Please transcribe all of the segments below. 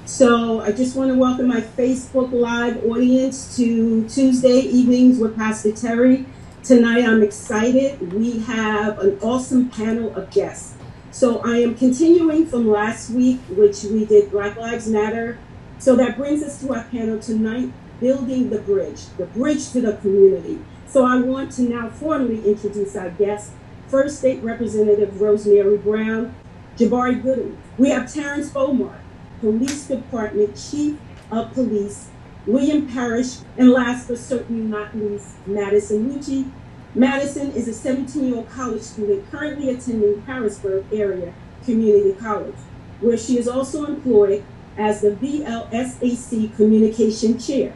So I just want to welcome my Facebook Live audience to Tuesday Evenings with Pastor Terry. Tonight I'm excited. We have an awesome panel of guests. So I am continuing from last week, which we did Black Lives Matter. So that brings us to our panel tonight, Building the Bridge to the community. So I want to now formally introduce our guests. First, State Representative Rosemary Brown, Jabari Gooding. We have Terrence Beaumont, Police Department Chief of Police, William Parrish, and last but certainly not least, Madison Lucey. Madison is a 17-year-old college student currently attending Harrisburg Area Community College, where she is also employed as the VLSAC Communication Chair.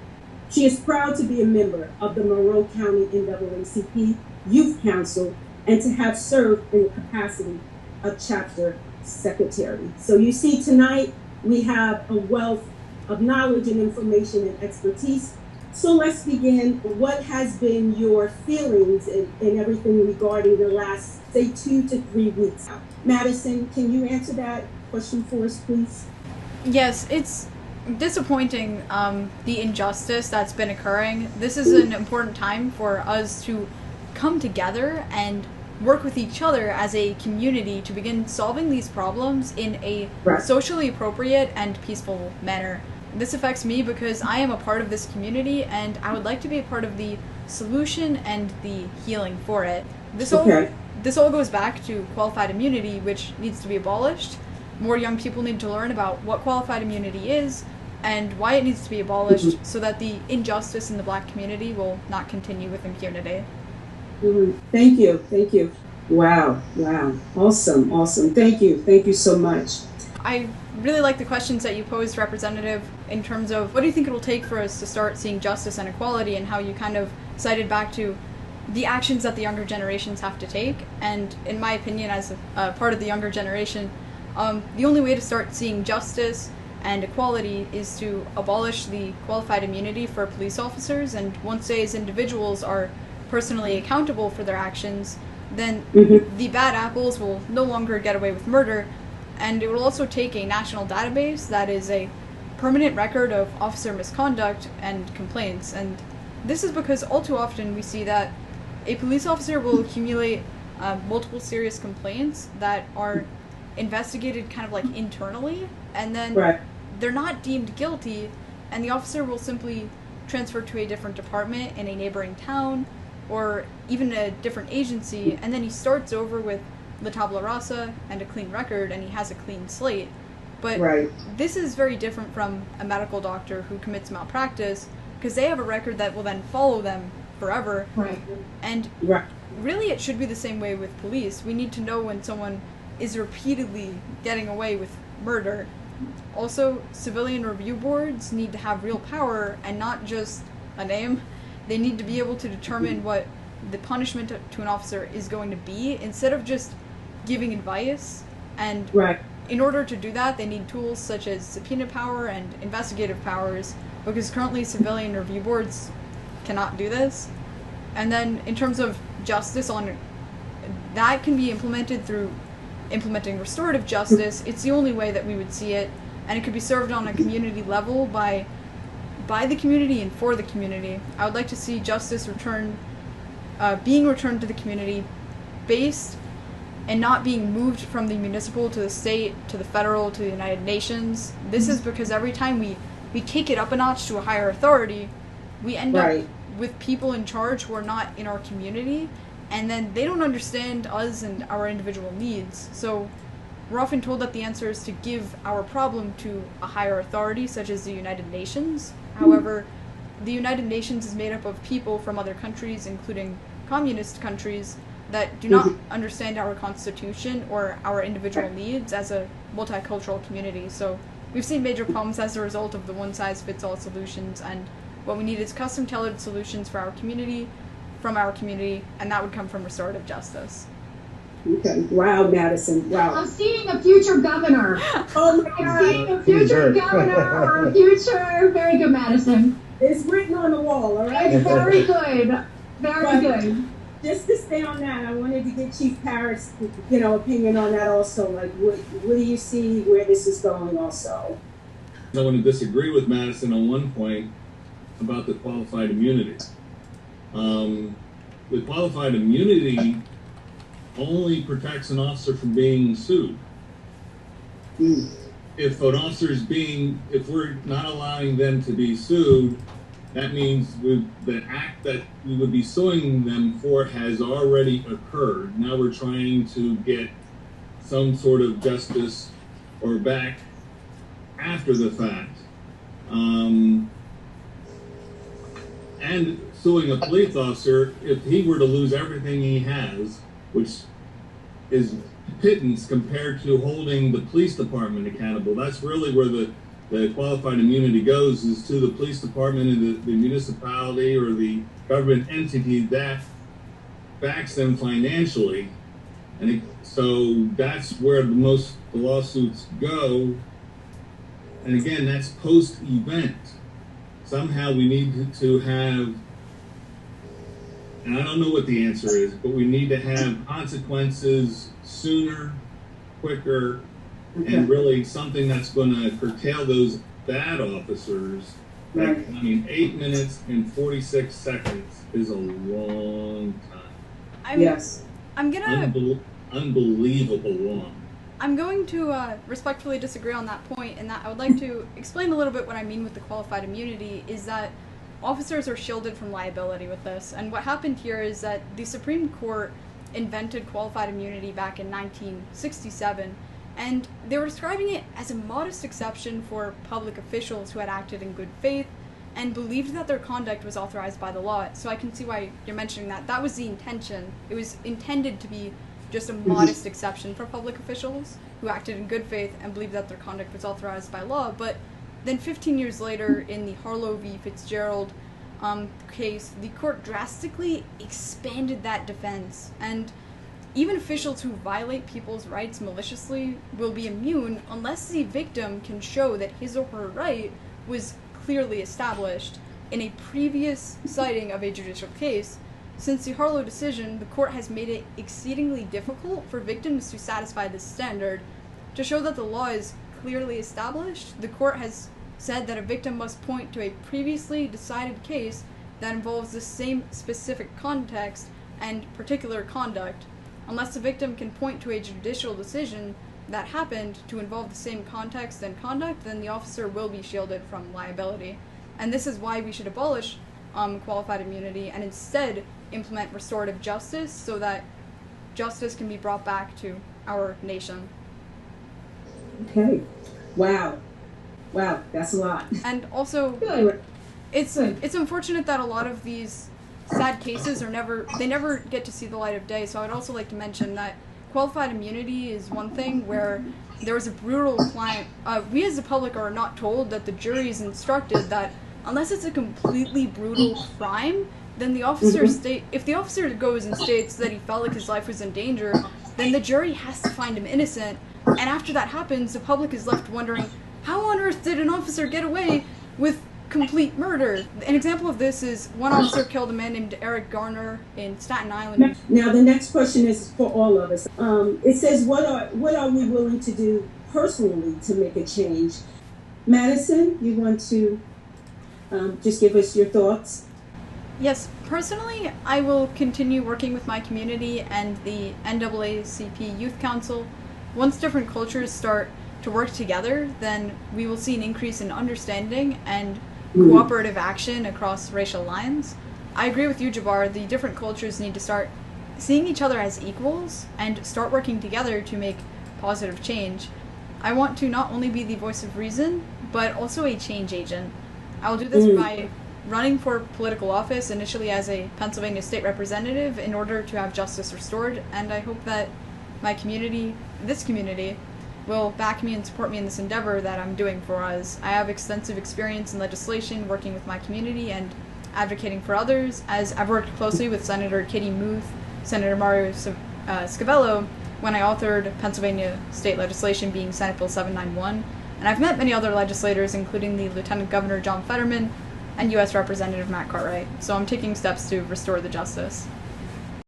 She is proud to be a member of the Monroe County NAACP Youth Council and to have served in the capacity of Chapter Secretary. So you see tonight, we have a wealth of knowledge and information and expertise. So let's begin. What has been your feelings and everything regarding the last, say, 2 to 3 weeks? Madison, can you answer that question for us, please? Yes, it's disappointing, the injustice that's been occurring. This is an important time for us to come together and work with each other as a community to begin solving these problems in a socially appropriate and peaceful manner. This affects me because I am a part of this community and I would like to be a part of the solution and the healing for it. This all goes back to qualified immunity, which needs to be abolished. More young people need to learn about what qualified immunity is and why it needs to be abolished so that the injustice in the Black community will not continue with impunity. Thank you. Wow. Awesome. Thank you so much. I really like the questions that you posed, Representative, in terms of what do you think it will take for us to start seeing justice and equality, and how you kind of cited back to the actions that the younger generations have to take. And in my opinion, as a part of the younger generation, the only way to start seeing justice and equality is to abolish the qualified immunity for police officers, and once they as individuals are personally accountable for their actions, then the bad apples will no longer get away with murder, and it will also take a national database that is a permanent record of officer misconduct and complaints. And this is because all too often we see that a police officer will accumulate multiple serious complaints that are investigated kind of like internally, and then they're not deemed guilty, and the officer will simply transfer to a different department in a neighboring town or even a different agency, and then he starts over with la tabla rasa and a clean record, and he has a clean slate. But this is very different from a medical doctor who commits malpractice, because they have a record that will then follow them forever. And really it should be the same way with police. We need to know when someone is repeatedly getting away with murder. Also, civilian review boards need to have real power and not just a name. They need to be able to determine what the punishment to an officer is going to be, instead of just giving advice. And in order to do that, they need tools such as subpoena power and investigative powers, because currently civilian review boards cannot do this. And then in terms of justice, that can be implemented through implementing restorative justice. It's the only way that we would see it, and it could be served on a community level by the community and for the community. I would like to see justice being returned to the community based and not being moved from the municipal to the state, to the federal, to the United Nations. This is because every time we kick it up a notch to a higher authority, we end up with people in charge who are not in our community, and then they don't understand us and our individual needs. So we're often told that the answer is to give our problem to a higher authority, such as the United Nations. However, the United Nations is made up of people from other countries, including communist countries, that do not understand our constitution or our individual needs as a multicultural community. So we've seen major problems as a result of the one-size-fits-all solutions, and what we need is custom-tailored solutions for our community, from our community, and that would come from restorative justice. Wow, Madison. Wow. I'm seeing a future governor. Oh my God. I'm seeing a future governor or a future. Very good, Madison. It's written on the wall, all right? It's very good. Very good. Just to stay on that, I wanted to get Chief Parrish, opinion on that also. Like, what do you see where this is going also? I want to disagree with Madison on one point about the qualified immunity. The qualified immunity only protects an officer from being sued. If an officer is if we're not allowing them to be sued, that means the act that we would be suing them for has already occurred. Now we're trying to get some sort of justice or back after the fact. And suing a police officer, if he were to lose everything he has, which is pittance compared to holding the police department accountable, that's really where the qualified immunity goes, is to the police department and the municipality or the government entity that backs them financially. And so that's where the lawsuits go. And again, that's post-event. Somehow we need to have, and I don't know what the answer is, but we need to have consequences sooner, quicker, and really something that's going to curtail those bad officers. Right. I mean, 8 minutes and 46 seconds is a long time. Yes. I'm gonna unbelievable long. I'm going to respectfully disagree on that point, in that I would like to explain a little bit what I mean with the qualified immunity, is that officers are shielded from liability with this. And what happened here is that the Supreme Court invented qualified immunity back in 1967, and they were describing it as a modest exception for public officials who had acted in good faith and believed that their conduct was authorized by the law. So I can see why you're mentioning that. That was the intention. It was intended to be just a modest exception for public officials who acted in good faith and believed that their conduct was authorized by law. But then 15 years later, in the Harlow v. Fitzgerald case, the court drastically expanded that defense, and even officials who violate people's rights maliciously will be immune unless the victim can show that his or her right was clearly established in a previous citing of a judicial case. Since the Harlow decision, the court has made it exceedingly difficult for victims to satisfy this standard. To show that the law is clearly established, the court has said that a victim must point to a previously decided case that involves the same specific context and particular conduct. Unless the victim can point to a judicial decision that happened to involve the same context and conduct, then the officer will be shielded from liability. And this is why we should abolish qualified immunity and instead implement restorative justice so that justice can be brought back to our nation. Okay. Wow, that's a lot. And also, it's unfortunate that a lot of these sad cases never get to see the light of day. So I'd also like to mention that qualified immunity is one thing where there was a brutal client. We as the public are not told that the jury is instructed that unless it's a completely brutal crime, then the officer if the officer goes and states that he felt like his life was in danger, then the jury has to find him innocent. And after that happens, the public is left wondering, how on earth did an officer get away with complete murder? An example of this is one officer killed a man named Eric Garner in Staten Island. Now the next question is for all of us. It says, what are we willing to do personally to make a change? Madison, you want to just give us your thoughts? Yes, personally, I will continue working with my community and the NAACP Youth Council. Once different cultures start to work together, then we will see an increase in understanding and cooperative action across racial lines. I agree with you, Jabbar. The different cultures need to start seeing each other as equals and start working together to make positive change. I want to not only be the voice of reason, but also a change agent. I will do this by running for political office, initially as a Pennsylvania state representative, in order to have justice restored, and I hope that my community, this community, will back me and support me in this endeavor that I'm doing for us. I have extensive experience in legislation, working with my community and advocating for others, as I've worked closely with Senator Katie Muth, Senator Mario Scavello, when I authored Pennsylvania state legislation, being Senate Bill 791, and I've met many other legislators, including the Lieutenant Governor John Fetterman and U.S. Representative Matt Cartwright, so I'm taking steps to restore the justice.